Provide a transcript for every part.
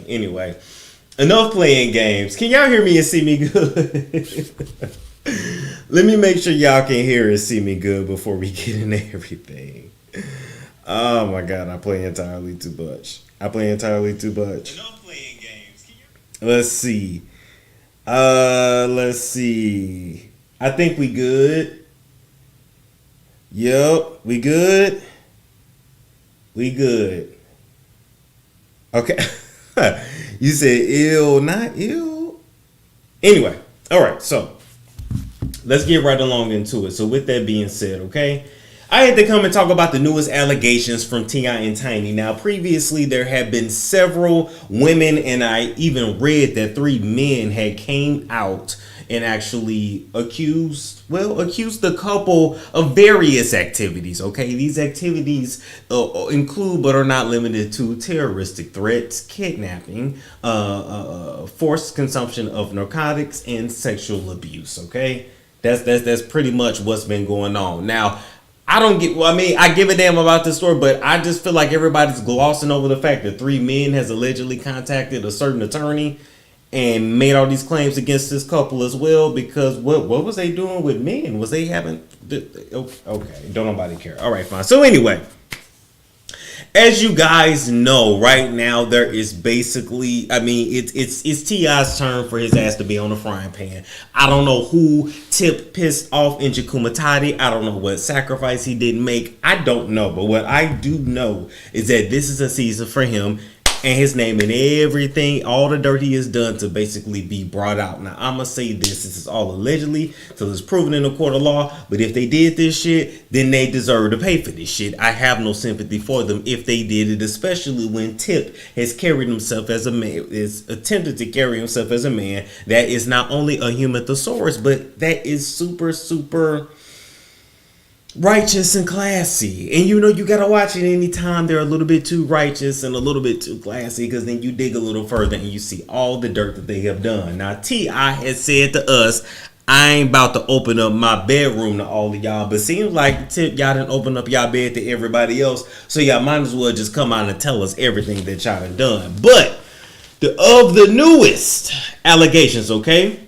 Anyway, enough playing games. Can y'all hear me and see me good? Let me make sure y'all can hear and see me good before we get into everything. Oh my God, I play entirely too much. Enough playing games. Let's see. I think we good. Yep, we good. Okay. You said ill, not ill. Anyway, all right, so let's get right along into it. So with that being said, okay, I had to come and talk about the newest allegations from T.I. and Tiny. Now, previously, there have been several women, and I even read that 3 men had came out and actually accused the couple of various activities, okay? These activities include, but are not limited to, terroristic threats, kidnapping, forced consumption of narcotics, and sexual abuse, okay? That's pretty much what's been going on. Now, I give a damn about this story, but I just feel like everybody's glossing over the fact that 3 men has allegedly contacted a certain attorney and made all these claims against this couple as well, because what was they doing with men? Was they having... Okay, don't nobody care. All right, fine. So anyway, as you guys know, right now there is basically, it's T.I.'s turn for his ass to be on the frying pan. I don't know who Tip pissed off in Jakumatati. I don't know what sacrifice he didn't make. I don't know. But what I do know is that this is a season for him and his name and everything, all the dirt he has done to basically be brought out. Now, I'm going to say this is all allegedly till it's proven in a court of law. But if they did this shit, then they deserve to pay for this shit. I have no sympathy for them if they did it, especially when Tip has carried himself as a man, is attempted to carry himself as a man that is not only a human thesaurus, but that is super, super righteous and classy. And you gotta watch it anytime they're a little bit too righteous and a little bit too classy, because then you dig a little further and you see all the dirt that they have done. Now, T.I. has said to us, I ain't about to open up my bedroom to all of y'all, but seems like Tip, y'all didn't open up y'all bed to everybody else, so y'all might as well just come out and tell us everything that y'all done done. But of the newest allegations, okay,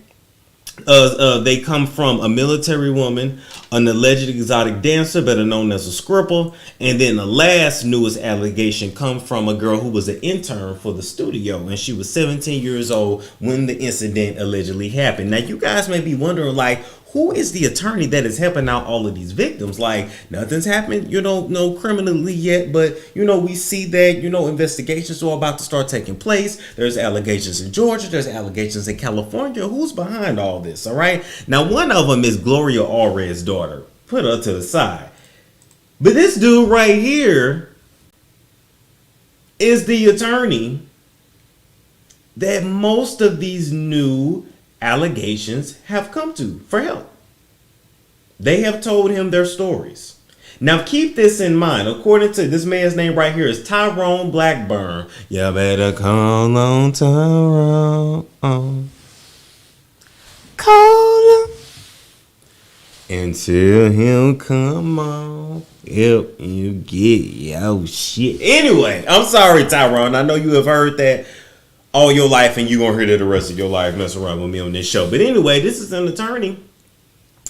they come from a military woman, an alleged exotic dancer, better known as a scripper, and then the last newest allegation come from a girl who was an intern for the studio, and she was 17 years old when the incident allegedly happened. Now, you guys may be wondering, like, who is the attorney that is helping out all of these victims? Like, nothing's happened, no criminally yet, but, we see that, investigations are about to start taking place. There's allegations in Georgia. There's allegations in California. Who's behind all this, all right? Now, one of them is Gloria Allred's daughter. Put her to the side. But this dude right here is the attorney that most of these new allegations have come to for help. They have told him their stories. Now keep this in mind. According to this man's name right here is Tyrone Blackburn. You better call on Tyrone. Call him until he'll come on. Help you get your shit. Anyway, I'm sorry, Tyrone. I know you have heard that all your life, and you're going to hear that the rest of your life messing around with me on this show. But anyway, this is an attorney.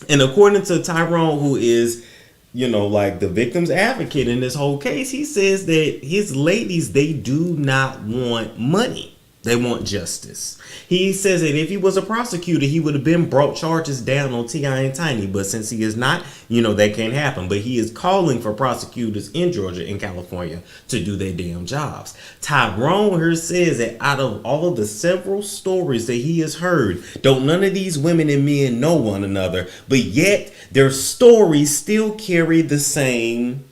And according to Tyrone, who is, like the victim's advocate in this whole case, he says that his ladies, they do not want money. They want justice. He says that if he was a prosecutor, he would have been brought charges down on T.I. and Tiny. But since he is not, that can't happen. But he is calling for prosecutors in Georgia and California to do their damn jobs. Tyrone here says that out of all of the several stories that he has heard, don't none of these women and men know one another, but yet their stories still carry the same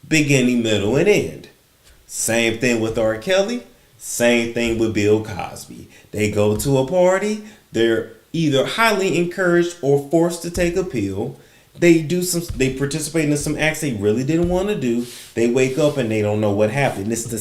beginning, middle, and end. Same thing with R. Kelly. Same thing with Bill Cosby. They go to a party. They're either highly encouraged or forced to take a pill. They participate in some acts they really didn't want to do. They wake up and they don't know what happened. It's the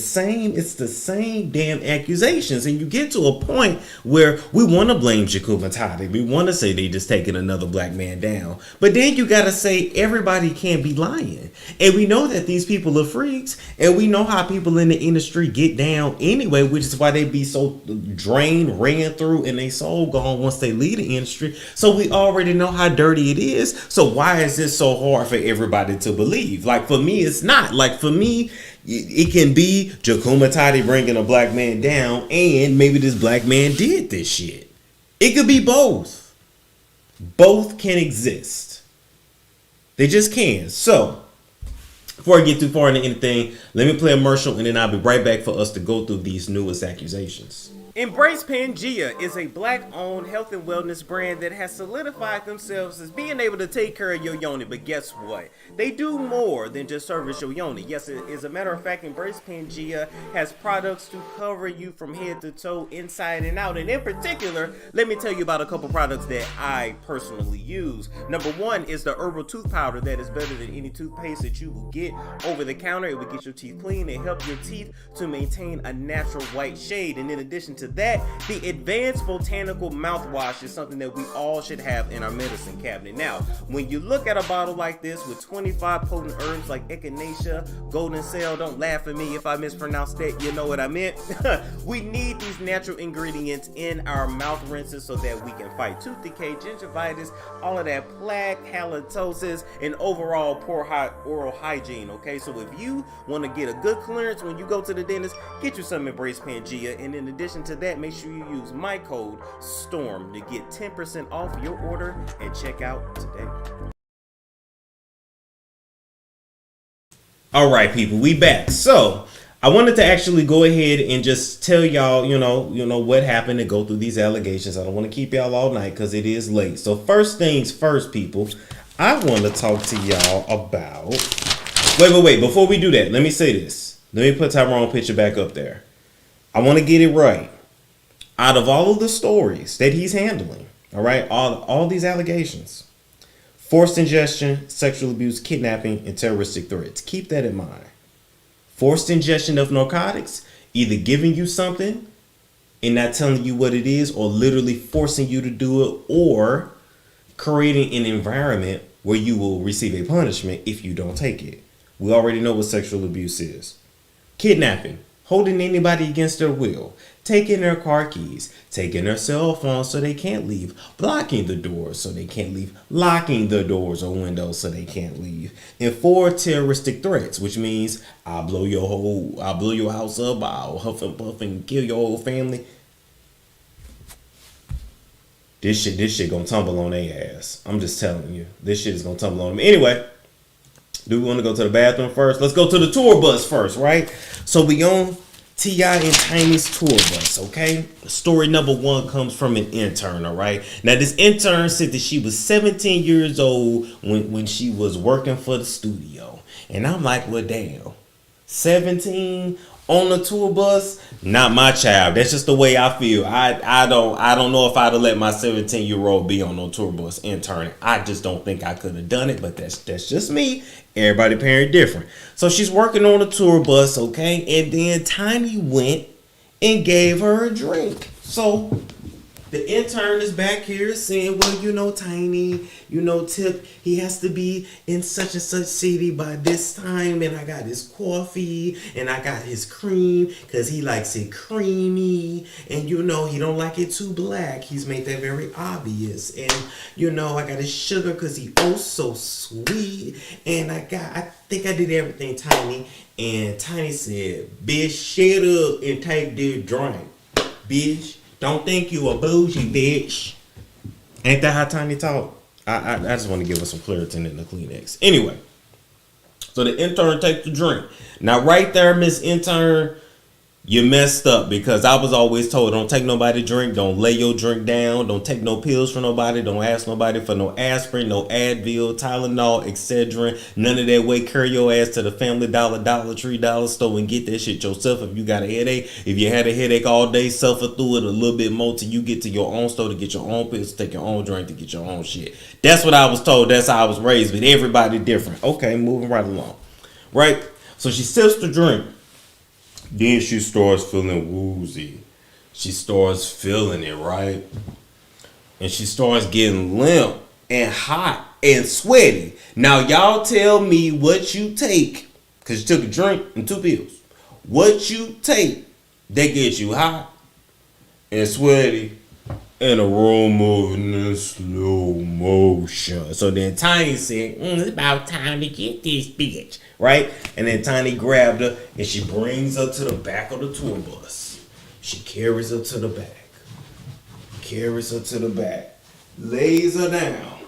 same damn accusations. And you get to a point where we want to blame Jakumatati. We want to say they just taking another black man down. But then you got to say everybody can't be lying. And we know that these people are freaks. And we know how people in the industry get down anyway, which is why they be so drained, ran through, and they soul gone once they leave the industry. So we already know how dirty it is. So why is this so hard for everybody to believe? Like, for me, it's not. Like, for me, it can be Jakumatati bringing a black man down, and maybe this black man did this shit. It could be both. Both can exist. They just can. So, before I get too far into anything, let me play a commercial, and then I'll be right back for us to go through these newest accusations. Embrace Pangea is a black-owned health and wellness brand that has solidified themselves as being able to take care of your yoni. But guess what? They do more than just service your yoni. Yes, as a matter of fact, Embrace Pangea has products to cover you from head to toe, inside and out. And in particular, let me tell you about a couple products that I personally use. Number one is the herbal tooth powder that is better than any toothpaste that you will get over the counter. It will get your teeth clean and help your teeth to maintain a natural white shade. And in addition to that, the advanced botanical mouthwash is something that we all should have in our medicine cabinet. Now, when you look at a bottle like this with 25 potent herbs like echinacea, golden cell, don't laugh at me if I mispronounce that, you know what I meant. We need these natural ingredients in our mouth rinses so that we can fight tooth decay, gingivitis, all of that plaque, halitosis, and overall poor oral hygiene. Okay, so if you want to get a good clearance when you go to the dentist, get you some Embrace Pangea, and in addition to that, make sure you use my code STORM to get 10% off your order at checkout today. All right, people, we back. So I wanted to actually go ahead and just tell y'all, you know what happened, and go through these allegations. I don't want to keep y'all all night because it is late. So first things first, people, I want to talk to y'all about. Wait. Before we do that, let me say this. Let me put Tyrone picture back up there. I want to get it right. Out of all of the stories that he's handling, all right, all these allegations, forced ingestion, sexual abuse, kidnapping, and terroristic threats. Keep that in mind. Forced ingestion of narcotics, either giving you something and not telling you what it is, or literally forcing you to do it, or creating an environment where you will receive a punishment if you don't take it. We already know what sexual abuse is. Kidnapping, holding anybody against their will, taking their car keys, taking their cell phones so they can't leave, blocking the doors so they can't leave, locking the doors or windows so they can't leave. And 4, terroristic threats, which means I'll blow your house up, I'll huff and puff and kill your whole family. This shit gonna tumble on their ass. I'm just telling you, this shit is gonna tumble on them. Anyway, do we want to go to the bathroom first? Let's go to the tour bus first, right? So we on T.I. and Tiny's tour bus, okay? Story number 1 comes from an intern, all right? Now, this intern said that she was 17 years old when she was working for the studio. And I'm like, well, damn, 17 on the tour bus? Not my child. That's just the way I feel. I don't know if I'd have let my 17-year-old be on no tour bus interning. I just don't think I could have done it, but that's just me. Everybody parent different. So she's working on a tour bus, okay? And then Tiny went and gave her a drink. So the intern is back here saying, well, Tiny, Tip, he has to be in such and such city by this time. And I got his coffee and I got his cream because he likes it creamy. And, he don't like it too black. He's made that very obvious. And, I got his sugar because he so sweet. And I think I did everything, Tiny. And Tiny said, bitch, shut up and take this drink, bitch. Don't think you a bougie, bitch. Ain't that how Tiny talk? I just want to give us some clarity in the Kleenex. Anyway, so the intern takes the drink. Now, right there, Miss Intern, You messed up, because I was always told, don't take nobody drink, don't lay your drink down, don't take no pills from nobody, don't ask nobody for no aspirin, no Advil, Tylenol, Excedrin, none of that way. Carry your ass to the Family Dollar, Dollar Tree, Dollar Store and get that shit yourself if you got a headache. If you had a headache all day, suffer through it a little bit more till you get to your own store to get your own pills, take your own drink to get your own shit. That's what I was told. That's how I was raised, but everybody different. Okay, moving right along. Right? So she sips the drink. Then she starts feeling woozy. She starts feeling it, right? And she starts getting limp and hot and sweaty. Now, y'all tell me what you take, because you took a drink and 2 pills. What you take that gets you hot and sweaty and a room moving in slow motion. So then Tiny said, it's about time to get this bitch, right? And then Tiny grabbed her and she brings her to the back of the tour bus. She carries her to the back. Carries her to the back. Lays her down.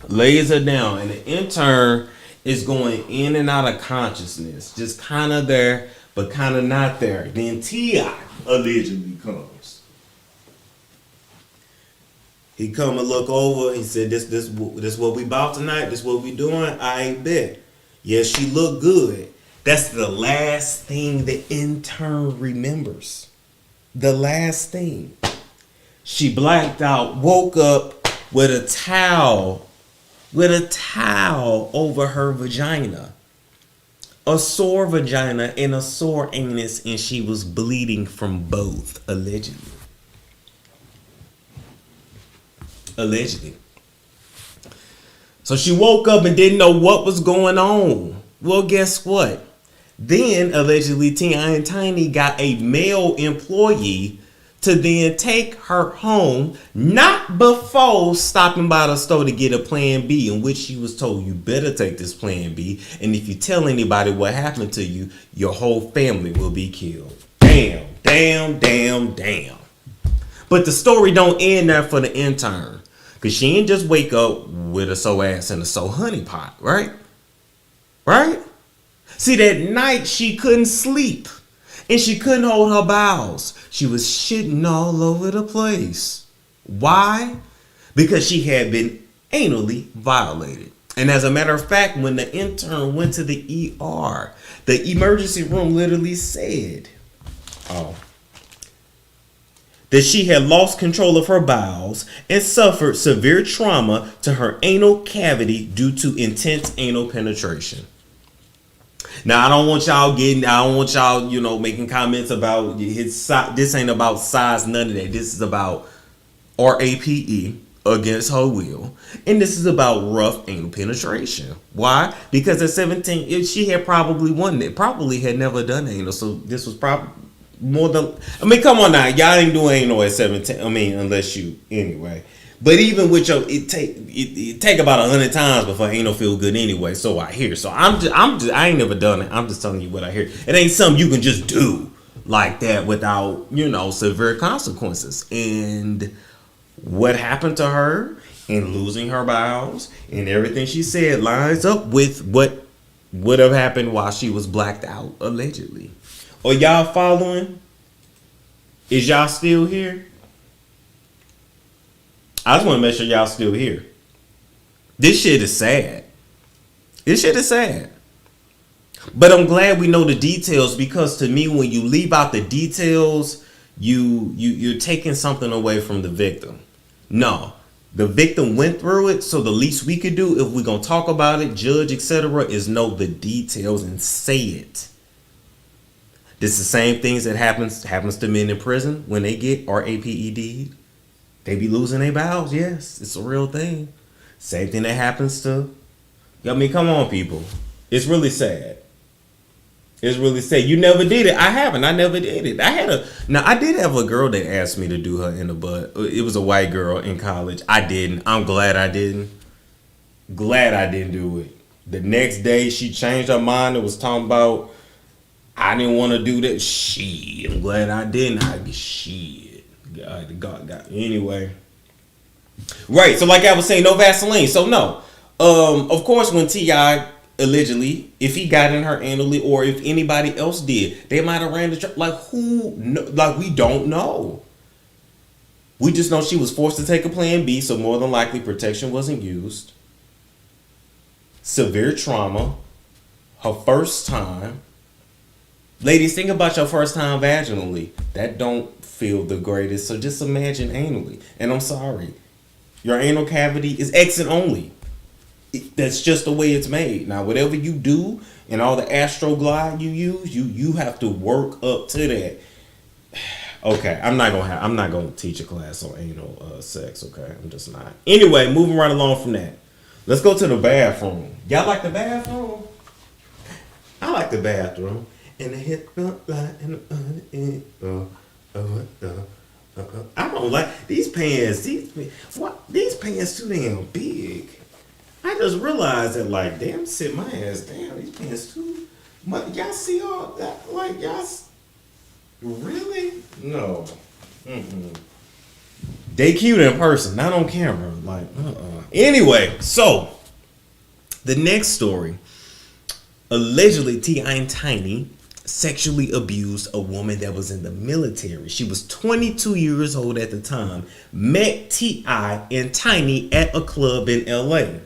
Lays her down. And the intern is going in and out of consciousness. Just kind of there, but kind of not there. Then T.I. allegedly comes. He come and look over. He said, this what we bought tonight? This what we doing? I ain't bet. Yes, she looked good. That's the last thing the intern remembers. The last thing. She blacked out, woke up with a towel over her vagina. A sore vagina and a sore anus, and she was bleeding from both, allegedly. Allegedly. So she woke up and didn't know what was going on. Well, guess what? Then, allegedly, T.I. and Tiny got a male employee to then take her home, not before stopping by the store to get a plan B, in which she was told, you better take this plan B, and if you tell anybody what happened to you, your whole family will be killed. Damn. But the story don't end there for the intern. Because she didn't just wake up with a sore ass and a sore honey pot, right? Right? See, that night she couldn't sleep. And she couldn't hold her bowels. She was shitting all over the place. Why? Because she had been anally violated. And as a matter of fact, when the intern went to the ER, the emergency room literally said, that she had lost control of her bowels and suffered severe trauma to her anal cavity due to intense anal penetration. Now, I don't want y'all making comments about his size. This ain't about size, none of that. This is about RAPE, against her will. And this is about rough anal penetration. Why? Because at 17, she had probably probably had never done anal. So this was probably more than, come on now, y'all ain't doing anal at 17. Unless you, anyway. But even with your, it take about 100 times before anal feel good anyway. So I hear. So I ain't never done it. I'm just telling you what I hear. It ain't something you can just do like that without, severe consequences. And what happened to her and losing her bowels and everything she said lines up with what would have happened while she was blacked out, allegedly. Are y'all following? Is y'all still here? I just want to make sure y'all still here. This shit is sad. But I'm glad we know the details, because to me, when you leave out the details, you're taking something away from the victim. No, the victim went through it, so the least we could do, if we're gonna talk about it, judge, etc., is know the details and say it. This is the same things that happens to men in prison when they get RAPED. They be losing their bowels. Yes, it's a real thing. Same thing that happens to, come on, people. It's really sad. It's really sad. You never did it. I haven't. I never did it. I did have a girl that asked me to do her in the butt. It was a white girl in college. I didn't. I'm glad I didn't. Glad I didn't do it. The next day she changed her mind and was talking about, I didn't want to do that. Shit. I'm glad I didn't. Shit. God. Anyway. Right. So like I was saying, no Vaseline. So no. Of course, when T.I. allegedly, if he got in her anally or if anybody else did, they might have ran the truck. Like who? Like we don't know. We just know she was forced to take a Plan B, so more than likely protection wasn't used. Severe trauma. Her first time. Ladies, think about your first time vaginally. That don't feel the greatest. So just imagine anally. And I'm sorry. Your anal cavity is exit only. That's just the way it's made. Now, whatever you do and all the astroglide you use, you have to work up to that. Okay, I'm not gonna teach a class on anal sex. Okay, I'm just not. Anyway, moving right along from that, let's go to the bathroom. Y'all like the bathroom? I like the bathroom. And the hip line and I don't like these pants. These pants too damn big. I just realized that, like, damn, sit my ass down. These pants too much. Y'all see all that? Like, y'all really? No. They cute in person, not on camera. Like, Anyway, so the next story. Allegedly, T.I. and Tiny sexually abused a woman that was in the military. She was 22 years old at the time. Met T.I. and Tiny at a club in L.A.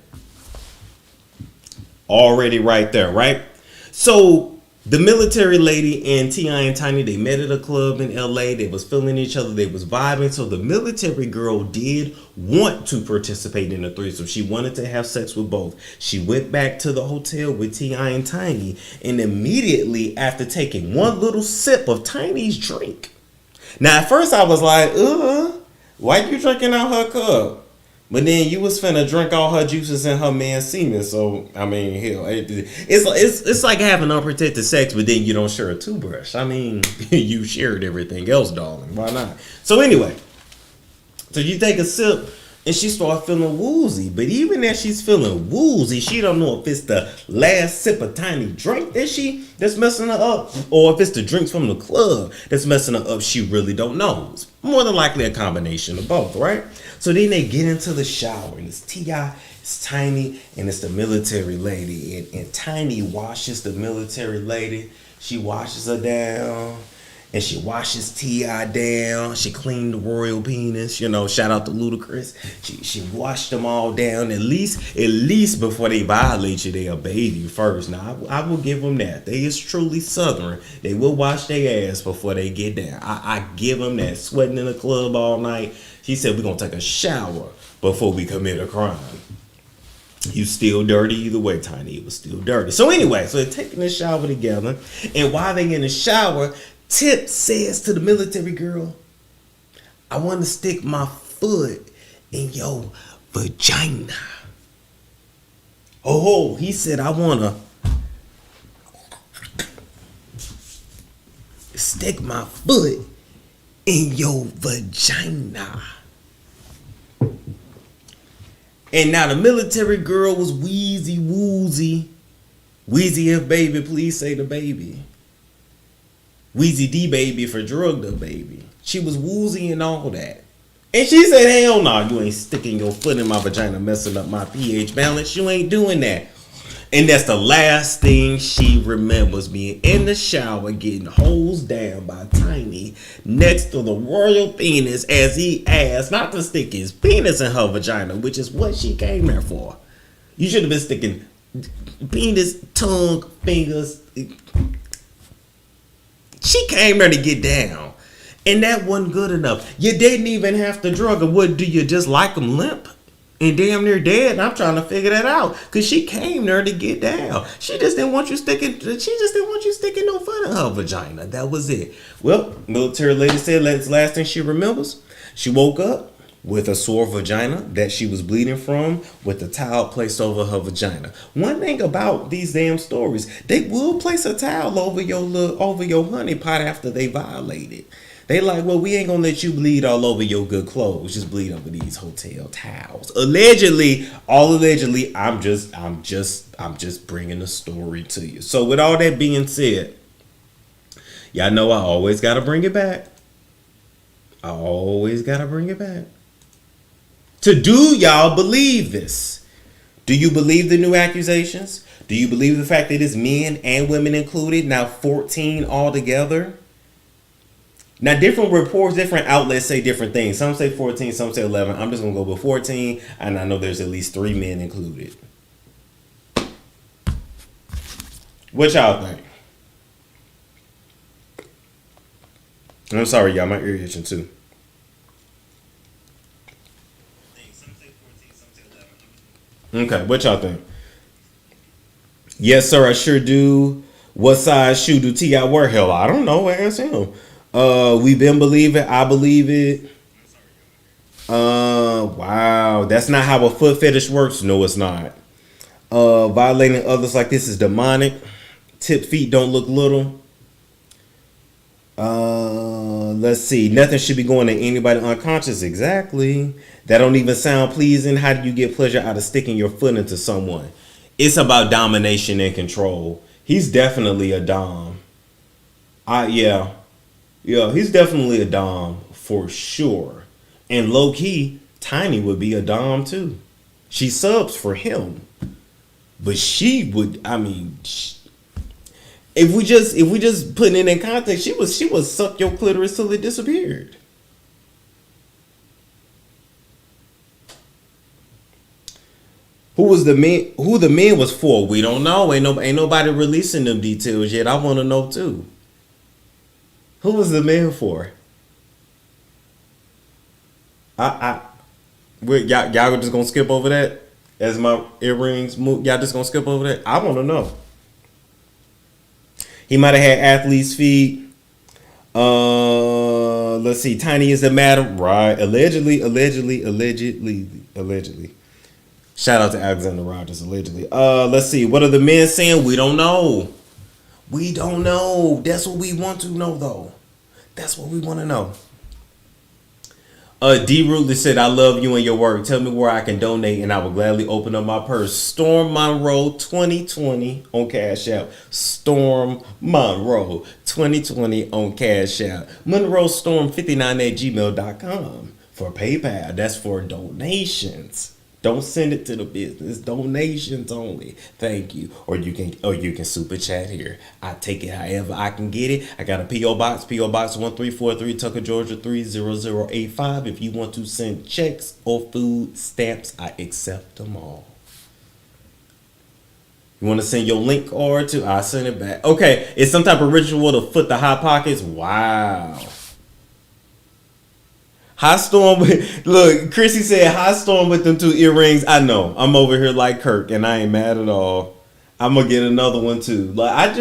Already right there, right? So the military lady and T.I. and Tiny, they met at a club in LA. They was feeling each other. They was vibing. So the military girl did want to participate in the threesome. She wanted to have sex with both. She went back to the hotel with T.I. and Tiny. And immediately after taking one little sip of Tiny's drink. Now, at first I was like, why you drinking out her cup? But then you was finna drink all her juices and her man's semen. So, I mean, hell, it's like having unprotected sex, but then you don't share a toothbrush. I mean, you shared everything else, darling. Why not? So anyway, so you take a sip and she started feeling woozy. But even as she's feeling woozy, she don't know if it's the last sip of Tiny drink that's messing her up, or if it's the drinks from the club that's messing her up. She really don't know. It's more than likely a combination of both, right? So then they get into the shower, and it's T.I., it's Tiny, and it's the military lady. And Tiny washes the military lady. She washes her down, and she washes T.I. down. She cleaned the royal penis. You know, shout out to Ludacris. She washed them all down. At least before they violate you, they'll bathe you first. Now, I will give them that. They is truly Southern. They will wash their ass before they get down. I give them that. Sweating in the club all night. He said, we're going to take a shower before we commit a crime. You still dirty either way, Tiny. It was still dirty. So anyway, so they're taking a shower together. And while they're in the shower, Tip says to the military girl, I want to stick my foot in your vagina. Oh, he said, I want to stick my foot in your vagina. And now the military girl was wheezy woozy. Wheezy F baby, please say the baby. Wheezy D baby for drug the baby. She was woozy and all that. And she said, hell no, you ain't sticking your foot in my vagina, messing up my pH balance. You ain't doing that. And that's the last thing she remembers, being in the shower, getting hosed down by Tiny next to the royal penis as he asked not to stick his penis in her vagina, which is what she came there for. You should have been sticking penis, tongue, fingers. She came there to get down. And that wasn't good enough. You didn't even have to drug her. What, do you just like them limp and damn near dead? And I'm trying to figure that out, because she came there to get down. She just didn't want you sticking no foot in her vagina. That was it. Well, military lady said that's the last thing she remembers. She woke up with a sore vagina that she was bleeding from, with a towel placed over her vagina. One thing about these damn stories, they will place a towel over your honey pot after they violate it. They like, well, we ain't gonna let you bleed all over your good clothes. Just bleed over these hotel towels. Allegedly, I'm just bringing the story to you. So with all that being said, y'all know I always gotta bring it back. To do y'all believe this? Do you believe the new accusations? Do you believe the fact that it's men and women included? Now 14 altogether. Now different reports, different outlets say different things. Some say 14, some say 11. I'm just gonna go with 14, and I know there's at least 3 men included. What y'all think? I'm sorry, y'all. My ear itching too. Okay, what y'all think? Yes, sir, I sure do. What size shoe do T.I. wear? Hell, I don't know. Ask him. We've been believing. I believe it. Wow. That's not how a foot fetish works. No, it's not. Violating others like this is demonic. Tip feet don't look little. Let's see. Nothing should be going to anybody unconscious. Exactly. That don't even sound pleasing. How do you get pleasure out of sticking your foot into someone? It's about domination and control. He's definitely a dom. Yeah, he's definitely a dom for sure. And low key, Tiny would be a dom too. She subs for him, but she would. I mean, if we just putting it in context, she would suck your clitoris till it disappeared. Who the men was for? We don't know. Ain't nobody releasing them details yet. I want to know too. Who was the man for? Y'all just gonna skip over that as my earrings move. Y'all just gonna skip over that. I want to know. He might have had athlete's feet. Let's see. Tiny is the madam, right? Allegedly. Shout out to Alexander Rogers, allegedly. Let's see. What are the men saying? We don't know. We don't know. That's what we want to know, though. That's what we want to know. D. Ruthley said, I love you and your work. Tell me where I can donate, and I will gladly open up my purse. Storm Monroe 2020 on Cash App. Storm Monroe 2020 on Cash App. MonroeStorm59@gmail.com for PayPal. That's for donations. Don't send it to the business. Donations only. Thank you. Or you can super chat here. I take it however I can get it. I got a P.O. Box 1343 Tucker, Georgia 30085. If you want to send checks or food stamps, I accept them all. You want to send your link or to? I send it back. Okay, it's some type of ritual to foot the hot pockets. Wow. High storm. Look, Chrissy said high storm with them 2 earrings. I know. I'm over here like Kirk, and I ain't mad at all. I'm gonna get another one too. Like I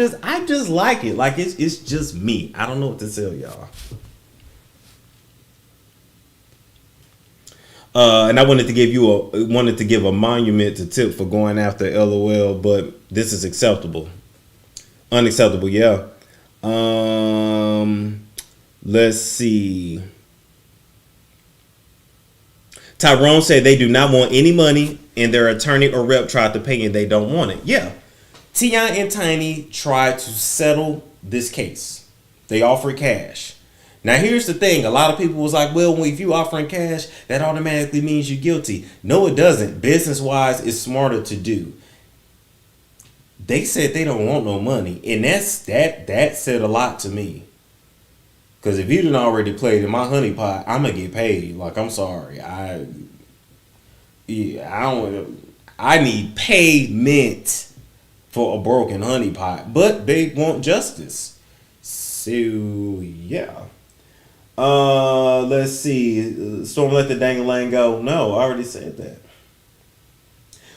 just like it. Like it's just me. I don't know what to tell y'all. And I wanted to give a monument to Tip for going after LOL, but this is acceptable. Unacceptable, yeah. Let's see. Tyrone said they do not want any money and their attorney or rep tried to pay and they don't want it. Yeah. T.I. and Tiny tried to settle this case. They offered cash. Now here's the thing. A lot of people was like, well, if you offering cash, that automatically means you're guilty. No, it doesn't. Business-wise, it's smarter to do. They said they don't want no money. And that said a lot to me. Because if you didn't already played in my honey pot, I'm going to get paid. Like, I'm sorry. I need payment for a broken honey pot. But they want justice. So, yeah. Let's see. Storm let the dang-a-lang go. No, I already said that.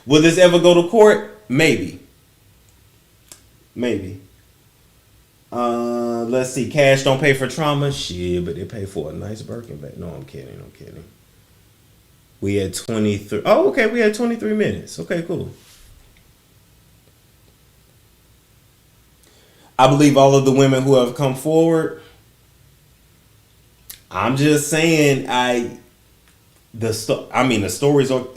Will this ever go to court? Maybe. Let's see. Cash don't pay for trauma. Shit, but they pay for a nice Birkin bag. No, I'm kidding. We had 23. Oh, okay. We had 23 minutes. Okay, cool. I believe all of the women who have come forward. I'm just saying, the stories are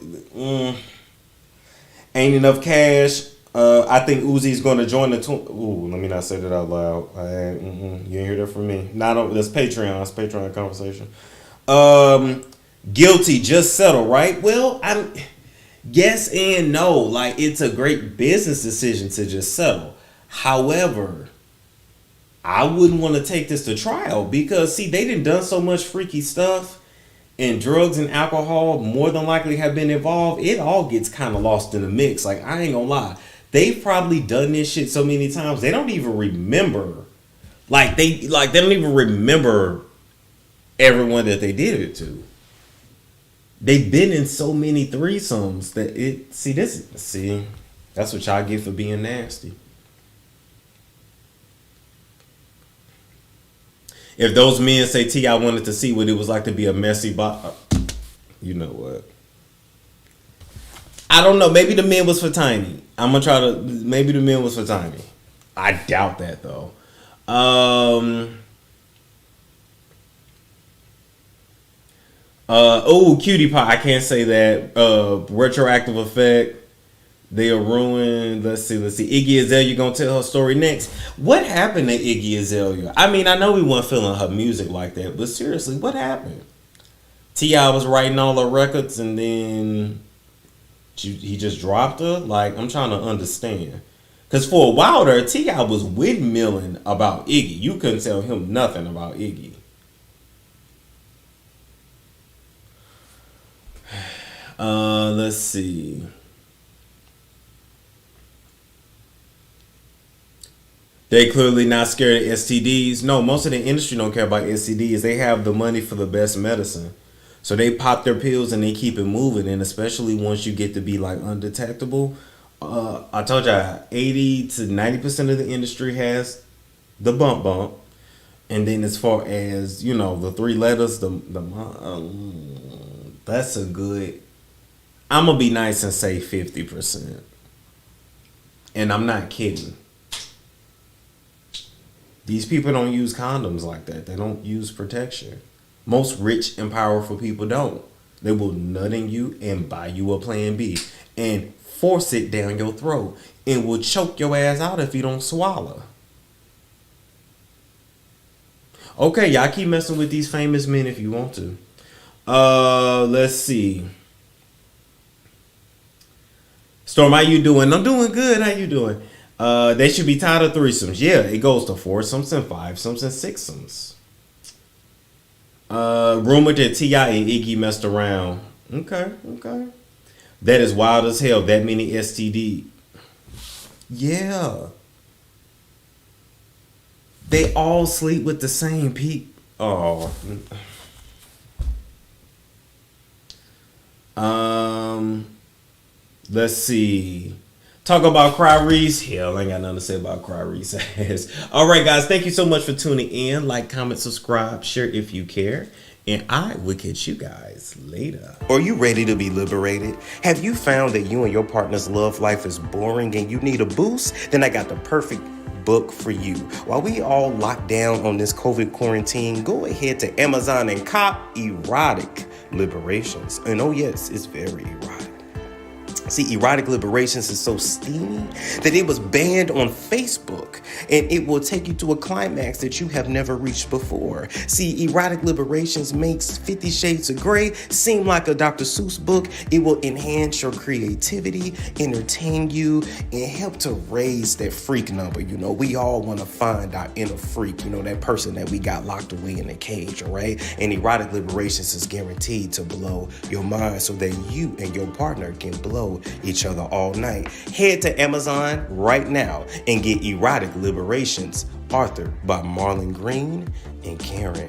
ain't enough cash. I think Uzi's going to join the. Let me not say that out loud. You didn't hear that from me. That's Patreon. That's Patreon conversation. Guilty, just settle, right? Well, Yes and no. Like, it's a great business decision to just settle. However, I wouldn't want to take this to trial because, see, they done so much freaky stuff, and drugs and alcohol more than likely have been involved. It all gets kind of lost in the mix. Like, I ain't gonna lie. They've probably done this shit so many times they don't even remember. They don't even remember everyone that they did it to. They've been in so many threesomes that that's what y'all get for being nasty. If those men say, T, I wanted to see what it was like to be a messy you know what? I don't know. Maybe the men was for Tiny. Maybe the men was for Tiny. I doubt that, though. Cutie Pie. I can't say that. Retroactive effect. They are ruined. Let's see. Iggy Azalea gonna tell her story next. What happened to Iggy Azalea? I mean, I know we weren't feeling her music like that, but seriously, what happened? T.I. was writing all the records and then he just dropped her? Like, I'm trying to understand. Because for a while there, T.I. was windmilling about Iggy. You couldn't tell him nothing about Iggy. Let's see. They clearly not scared of STDs. No, most of the industry don't care about STDs. They have the money for the best medicine. So they pop their pills and they keep it moving. And especially once you get to be like undetectable. I told you 80 to 90% of the industry has the bump. And then as far as, you know, the three letters, that's a good, I'm going to be nice and say 50%. And I'm not kidding. These people don't use condoms like that. They don't use protection. Most rich and powerful people don't. They will nut in you and buy you a plan B and force it down your throat and will choke your ass out if you don't swallow. Okay, y'all keep messing with these famous men if you want to. Let's see. Storm, how you doing? I'm doing good. How you doing? They should be tired of threesomes. Yeah, it goes to foursomes and fivesomes and sixsomes. Rumored that T.I. and Iggy messed around. Okay. That is wild as hell. That many STD. Yeah. They all sleep with the same people. Oh. Let's see. Talk about Cryrese. Hell, I ain't got nothing to say about Cryrese. All right, guys. Thank you so much for tuning in. Like, comment, subscribe, share if you care. And I will catch you guys later. Are you ready to be liberated? Have you found that you and your partner's love life is boring and you need a boost? Then I got the perfect book for you. While we all locked down on this COVID quarantine, go ahead to Amazon and cop Erotic Liberations. And oh yes, it's very erotic. See, Erotic Liberations is so steamy that it was banned on Facebook, and it will take you to a climax that you have never reached before. See, Erotic Liberations makes 50 Shades of Grey seem like a Dr. Seuss book. It will enhance your creativity, entertain you, and help to raise that freak number. You know, we all want to find our inner freak, you know, that person that we got locked away in a cage, all right? And Erotic Liberations is guaranteed to blow your mind so that you and your partner can blow each other all night. Head to Amazon right now and get Erotic Liberations, authored by Marlon Green and Karen